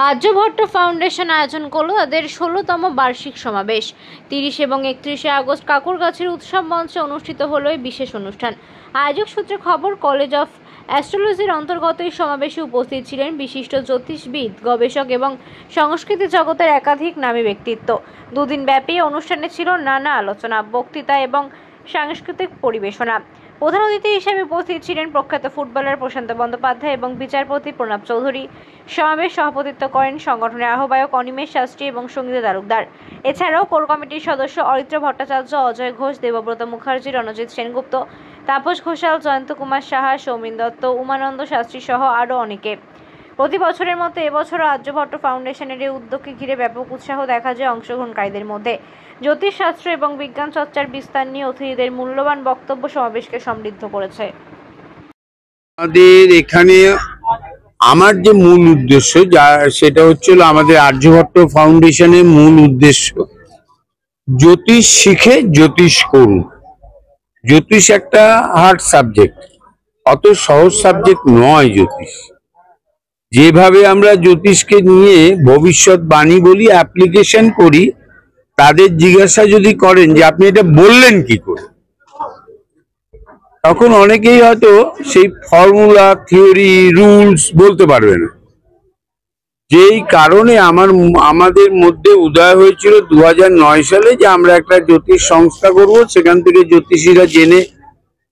Aryabhata foundation আয়োজন করলো তাদের ১৬তম বার্ষিক সমাবেশ। ৩০ এবং ৩১শে আগস্ট কাকুরগাছির উৎসব মঞ্চে অনুষ্ঠিত হলো এই বিশেষ অনুষ্ঠান। আয়োজক সূত্রে খবর, কলেজ অফ অ্যাস্ট্রোলজির অন্তর্গত এই সমাবেশে উপস্থিত ছিলেন বিশিষ্ট জ্যোতিষবিদ, গবেষক এবং সংস্কৃতি জগতের একাধিক নামী ব্যক্তিত্ব। দুদিন ব্যাপী অনুষ্ঠানে ছিল নানা আলোচনা, বক্তৃতা এবং সাংস্কৃতিক পরিবেশনা। প্রধান অতিথি হিসেবে উপস্থিত ছিলেন প্রখ্যাত ফুটবলার প্রশান্ত বন্দ্যোপাধ্যায় এবং বিচারপতি প্রণব চৌধুরী। সমাবেশ সভাপতিত্ব করেন সংগঠনের আহ্বায়ক অনিমেষ শাস্ত্রী এবং সঙ্গীতা তালুকদার। এছাড়াও কোর কমিটির সদস্য অরিত্র ভট্টাচার্য, অজয় ঘোষ, দেবব্রত মুখার্জি, রণজিৎ সেনগুপ্ত, তাপস ঘোষাল, জয়ন্ত কুমার সাহা, সৌমিন দত্ত, উমানন্দ শাস্ত্রী সহ আরও অনেকে। প্রতি বছরের মতো এবছরও আর্যভট্ট ফাউন্ডেশনের এই উদ্যোগকে ঘিরে ব্যাপক উৎসাহ দেখা যায় অংশগ্রহণকারীদের মধ্যে। জ্যোতিষশাস্ত্র এবং বিজ্ঞান চর্চার বিস্তার নিয়ে অতিথিদের মূল্যবান বক্তব্য সমাবেশকে সমৃদ্ধ করেছে। আমাদের এখানে আমার যে মূল উদ্দেশ্য সেটা হচ্ছিল আমাদের আর্যভট্ট ফাউন্ডেশনের মূল উদ্দেশ্য জ্যোতিষ শিখে জ্যোতিষ করুন। জ্যোতিষ একটা হার্ড সাবজেক্ট, অত সহজ সাবজেক্ট নয় জ্যোতিষ। যেভাবে আমরা জ্যোতিষকে নিয়ে ভবিষ্যৎবাণী বলি, অ্যাপ্লিকেশন করি, তাদের জিজ্ঞাসা যদি করেন যে আপনি এটা বললেন কি করে, তখন অনেকেই হয়তো সেই ফর্মুলা, থিওরি, রুলস বলতে পারবে না। যেই কারণে আমাদের মধ্যে উদয় হয়েছিল 2009 সালে যে আমরা একটা জ্যোতিষ সংস্থা করব। সেখান থেকে জ্যোতিষীরা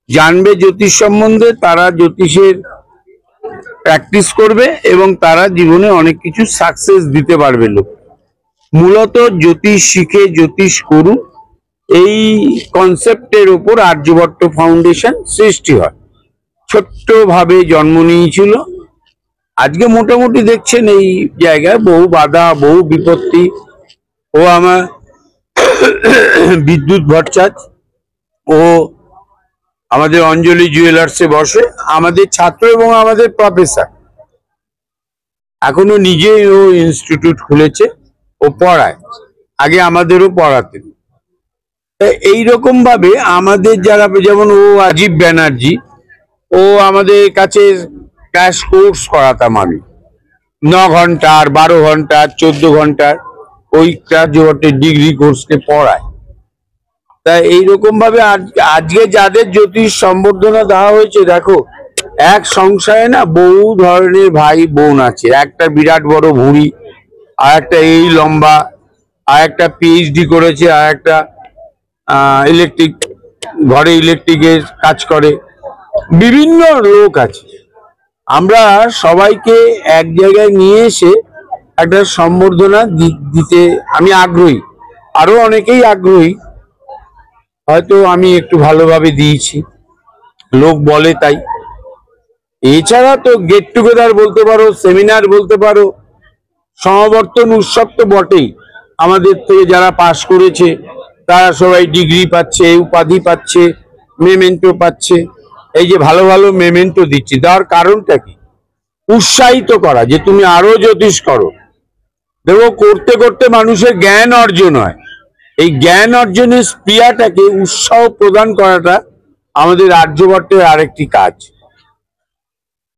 জানবে জ্যোতিষ সম্বন্ধে, তারা জ্যোতিষের প্র্যাকটিস করবে এবং তারা জীবনে অনেক কিছু সাকসেস দিতে পারবে লোক। মূলত জ্যোতিষ শিখে জ্যোতিষ করুন, এই কনসেপ্টের উপর আর্যভট্ট ফাউন্ডেশন সৃষ্টি হয়। ছোট্টভাবে জন্ম নিয়েছিল। আজকে মোটামুটি দেখছেন এই জায়গায় বহু বাধা, বহু বিপত্তি। ও আমার বিদ্যুৎ ভট্টাচার্য, ও আমাদের অঞ্জলি জুয়েলার্সে বসে, আমাদের ছাত্র এবং আমাদের প্রফেসর। এখনো নিজেই ও ইনস্টিটিউট খুলেছে, ও পড়ায়, আগে আমাদেরও পড়াতেন। এইরকম ভাবে আমাদের যারা, যেমন ও রাজীব ব্যানার্জি, ও আমাদের কাছে ক্র্যাশ কোর্স করাতাম আমি, 9 ঘন্টার, 12 ঘন্টার, 14 ঘন্টার ওই আর্যভট্টের ডিগ্রি কোর্সকে পড়ায়। তাই এইরকম ভাবে আজকে যাদের জ্যোতিষ সম্বর্ধনা দেওয়া হয়েছে, দেখো এক সংসারে না বহু ধরনের ভাই বোন আছে। একটা বিরাট বড় ভুঁড়ি, আর একটা এই লম্বা, আর একটা পিএইচডি করেছে, আর একটা ঘরে ইলেকট্রিকের কাজ করে, বিভিন্ন লোক আছে। আমরা সবাইকে এক জায়গায় নিয়ে এসে একটা সম্বর্ধনা দিতে আমি আগ্রহী, আরো অনেকেই আগ্রহী। হয়তো আমি একটু ভালোভাবে দিয়েছি, লোক বলে তাই। এছাড়া তো গেট টুগেদার বলতে পারো, সেমিনার বলতে পারো, সমাবর্তন উৎসব তো বটেই। আমাদের থেকে যারা পাশ করেছে তারা সবাই ডিগ্রি পাচ্ছে, উপাধি পাচ্ছে, মেমেন্টো পাচ্ছে। এই যে ভালো ভালো মেমেন্টো দিচ্ছি, দেওয়ার কারণটা কি? উৎসাহিত করা, যে তুমি আরো জ্যোতিষ করো। দেখো, করতে করতে মানুষের জ্ঞান অর্জন হয়। এই জ্ঞান অর্জনের স্প্রিয়াটাকে উৎসাহ প্রদান করাটা আমাদের আর্যভট্টের আরেকটি কাজ।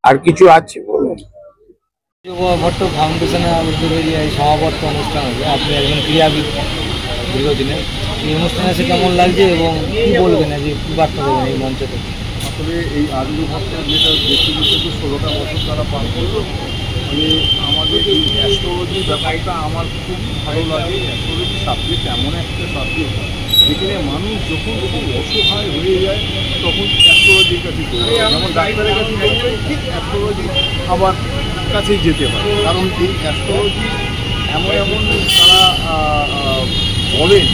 আর কিছু আছে বলুন? আর্যভট্ট ফাউন্ডেশনের উদ্যোগে যে এই সমাবর্তন অনুষ্ঠান হবে, আপনি একজন ক্রীড়াবিদ দীর্ঘদিনের, এই অনুষ্ঠানে এসে কেমন লাগছে এবং কি বলবেন, যে কি বার্তা দেবেন এই মঞ্চ থেকে? আসলে এই আর্যভট্টের যেটা ব্যক্তিগত 16টা বছর তারা পার করলো, মানে আমাদের এই অ্যাস্ট্রোলজির ব্যাপারটা আমার খুব ভালো লাগে। অ্যাস্ট্রোলজি সাবজেক্ট এমন একটা সাবজেক্ট যেখানে মানুষ যখন খুব অসহায় হয়ে যায় তখন অ্যাস্ট্রোলজির কাছে দৌড়ে, যেমন ডাক্তারের কাছে দৌড়ে, ঠিক অ্যাস্ট্রোলজি আবার কাছেই যেতে হয়। কারণ এই অ্যাস্ট্রোলজি এমন এমন তারা বলেন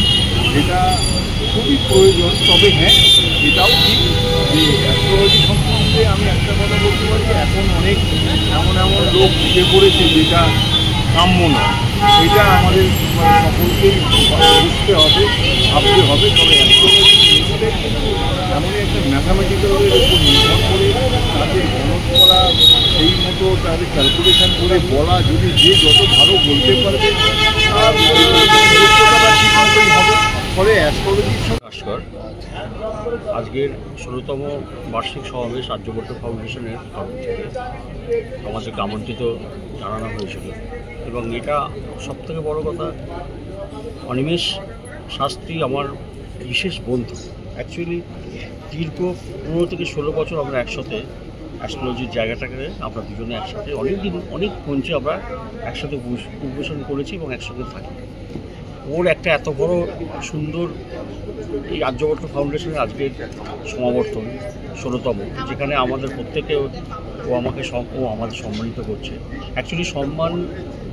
যেটা খুবই প্রয়োজন। তবে হ্যাঁ, এটাও ঠিক যে অ্যাস্ট্রোলজি সম্বন্ধে আমি একটা কথা বলতে পারি, এখন অনেক এমন এমন লোক ঢুকে পড়েছে যেটা কাম্য নয়। এটা আমাদের সকলকেই বুঝতে হবে, ভাবতে হবে। তবে অ্যাস্ট্রোলজি জিনিসটাই কিন্তু এমনই একটা ম্যাথামেটিক্যালের উপর নির্ভর করে তাদের গণনা করা, সেই মতো তাদের ক্যালকুলেশন করে বলা। যদি যে যত ভালো বলতে পারবে তার ঠিক মতোই হবে। ফলে অ্যাস্ট্রোলজির সঙ্গে নমস্কার। আজকের ১৬তম বার্ষিক সমাবেশ আর্যভট্ট ফাউন্ডেশনের আমাদেরকে আমন্ত্রিত জানানো হয়েছিল এবং এটা সবথেকে বড় কথা, অনিমেষ শাস্ত্রী আমার বিশেষ বন্ধু। অ্যাকচুয়ালি দীর্ঘ ১৫ থেকে ১৬ বছর আমরা একসাথে অ্যাস্ট্রোলজির জায়গাটাকে আমরা দুজনে একসাথে অনেক মঞ্চে আমরা একসাথে পরিবেশন করেছি এবং একসাথে থাকি। ওর একটা এত বড় সুন্দর এই আর্যভট্ট ফাউন্ডেশনের আজকের সমাবর্তন ১৬তম, যেখানে আমাদের প্রত্যেকে ও আমাদের সম্মানিত করছে। অ্যাকচুয়ালি সম্মান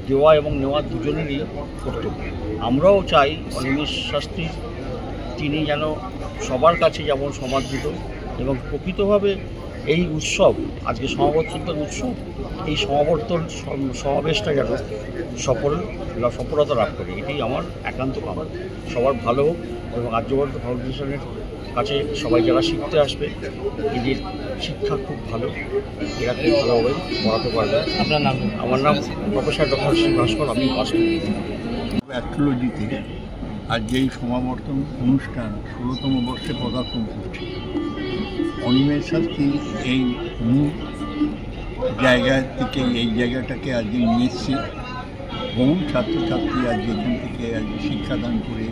দেওয়া এবং নেওয়া দুজনেরই কর্তব্য। আমরাও চাই অনিমেষ শাস্ত্রী তিনি যেন সবার কাছে যেমন সমাদৃত এবং প্রকৃতভাবে এই উৎসব, আজকে সমাবর্তন উৎসব, এই সমাবেশটা যেন সফলতা লাভ করে, এটাই আমার একান্ত কামনা। সবার ভালো হোক এবং আর্যভট্ট ফাউন্ডেশনের কাছে সবাই যারা শিখতে আসবে, এদের শিক্ষা খুব ভালো, এরা খুব ভালোভাবে পড়াতে পারবে। আপনার নাম? আমার নাম প্রফেসর ডক্টর শ্রী ভাস্কর, আমি অ্যাস্ট্রোলজিতে আজকে এই সমাবর্তন অনুষ্ঠান ১৬তম বর্ষে পদার্পণ করছে। অনিমেষ শাস্ত্রী এই মূল জায়গা থেকে এই জায়গাটাকে আজকে নিয়ে এসছে। বহু ছাত্রছাত্রী আজকে এখান থেকে আজকে শিক্ষাদান করে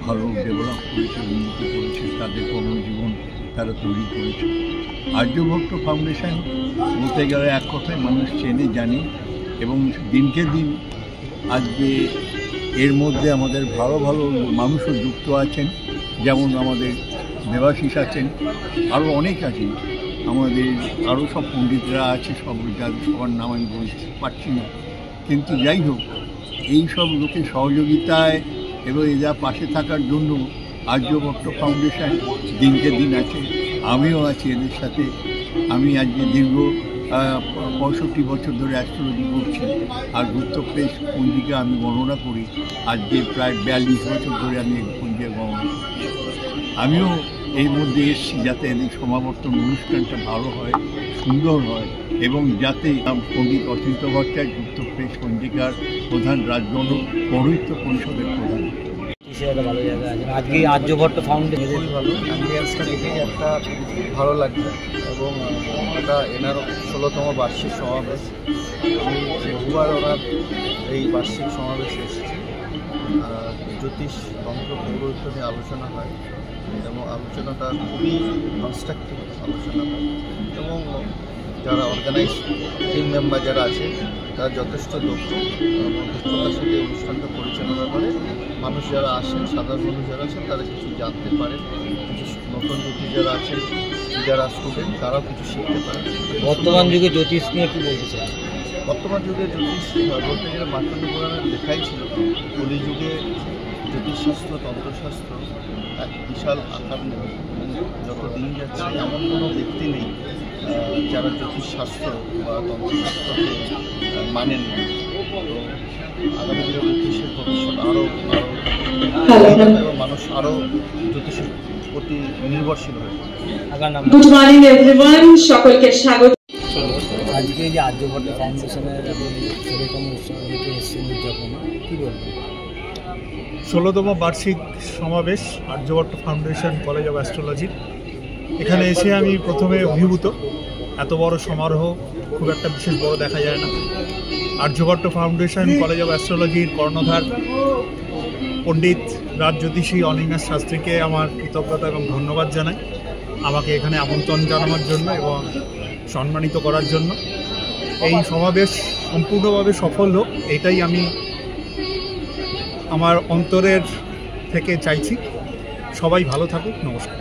ভালো ডেভেলপ করেছে, উন্নতি করেছে, তাদের কর্মজীবন তারা তৈরি করেছে। আর্যভট্ট ফাউন্ডেশন বলতে গেলে এক কথায় মানুষ চেনে জানে এবং দিনকে দিন আজকে এর মধ্যে আমাদের ভালো ভালো মানুষও যুক্ত আছেন, যেমন আমাদের দেবাশিস আছেন, আরও অনেক আছেন, আমাদের আরও সব পণ্ডিতরা আছে, সবার নাম আমি বলতে পারছি না, কিন্তু যাই হোক এই সব লোকের সহযোগিতায় এবং এরা পাশে থাকার জন্য আর্যভট্ট ফাউন্ডেশন দিনকে দিন আছে। আমিও আছি এদের সাথে। আমি আজকে দীর্ঘ ৬৫ বছর ধরে অ্যাস্ট্রোলজি করছি, আর গুপ্ত প্রেস পঞ্জিকা আমি গণনা করি আজকে প্রায় ৪২ বছর ধরে আমি এই পঞ্জিকা গণনা করছি। আমিও এর মধ্যে এসেছি যাতে এই সমাবর্তন অনুষ্ঠানটা ভালো হয়, সুন্দর হয় এবং যাতে পণ্ডিত অচিন্ত ভট্টাচার্য গুপ্ত প্রেস পঞ্জিকার প্রধান, রাজগণ পৌরহিত্য পরিষদের প্রধান। ভালো জায়গা আছে আজকে আর্যভট্ট ফাউন্ডেশন। খুবই ভালো, অ্যাম্বিয়েন্সটা দেখেই একটা ভালো লাগছে এবং এটা এনার ১৬তম বার্ষিক সমাবেশ। আমি বহুবার ওনার এই বার্ষিক সমাবেশে এসেছি। জ্যোতিষ তন্ত্র পৌরহিত্য নিয়ে আলোচনা হয় এবং আলোচনাটা খুবই কনস্ট্রাকটিভ আলোচনা হয় এবং যারা অর্গানাইজ টিম মেম্বার যারা আছে তারা যথেষ্ট দক্ষ এবং দক্ষতার সাথে অনুষ্ঠানটা পরিচালনা করে। মানুষ যারা আসেন, সাধারণ মানুষ যারা আছেন, তারা কিছু জানতে পারেন, কিছু নতুন জ্যোতিষ যারা আছেন, যারা স্টুডেন্ট, তারাও কিছু শিখতে পারেন। বর্তমান যুগে জ্যোতিষ নিয়ে কী বলতে চাই? বর্তমান যুগে জ্যোতিষ বলতে গেলে মার্কণ্ড পুরাণের লেখাই ছিল, কলি যুগে জ্যোতিষশাস্ত্র, তন্ত্রশাস্ত্র এক বিশাল আকার নেবে। যত দিন যাচ্ছে এমন কোনো ব্যক্তি নেই যারা জ্যোতিষশাস্ত্র বা তন্ত্রশাস্ত্রকে মানেন না। তো আগামী দিনে জ্যোতিষের ভবিষ্যৎ আরও এবং মানুষ আরও জ্যোতিষের প্রতি নির্ভরশীল হবে। গুড মর্নিং এভরিওয়ান, সকলকে স্বাগত। আজকে যে আর্যভট্ট ফাউন্ডেশনের ১৬তম উৎসবকে এসছেন উদযাপন, কী বলবেন? ১৬তম বার্ষিক সমাবেশ আর্যভট্ট ফাউন্ডেশন কলেজ অফ অ্যাস্ট্রোলজির। এখানে এসে আমি প্রথমে অভিভূত। এত বড় সমারোহ খুব একটা বিশেষ বড় দেখা যায় না। আর্যভট্ট ফাউন্ডেশন কলেজ অফ অ্যাস্ট্রোলজির কর্ণধার পণ্ডিত রাজজ্যোতিষী অনিমেষ শাস্ত্রীকে আমার কৃতজ্ঞতা এবং ধন্যবাদ জানাই আমাকে এখানে আমন্ত্রণ জানানোর জন্য এবং সম্মানিত করার জন্য। এই সমাবেশ সম্পূর্ণভাবে সফল হোক, এটাই আমি আমার অন্তরের থেকে চাইছি। সবাই ভালো থাকুক। নমস্কার।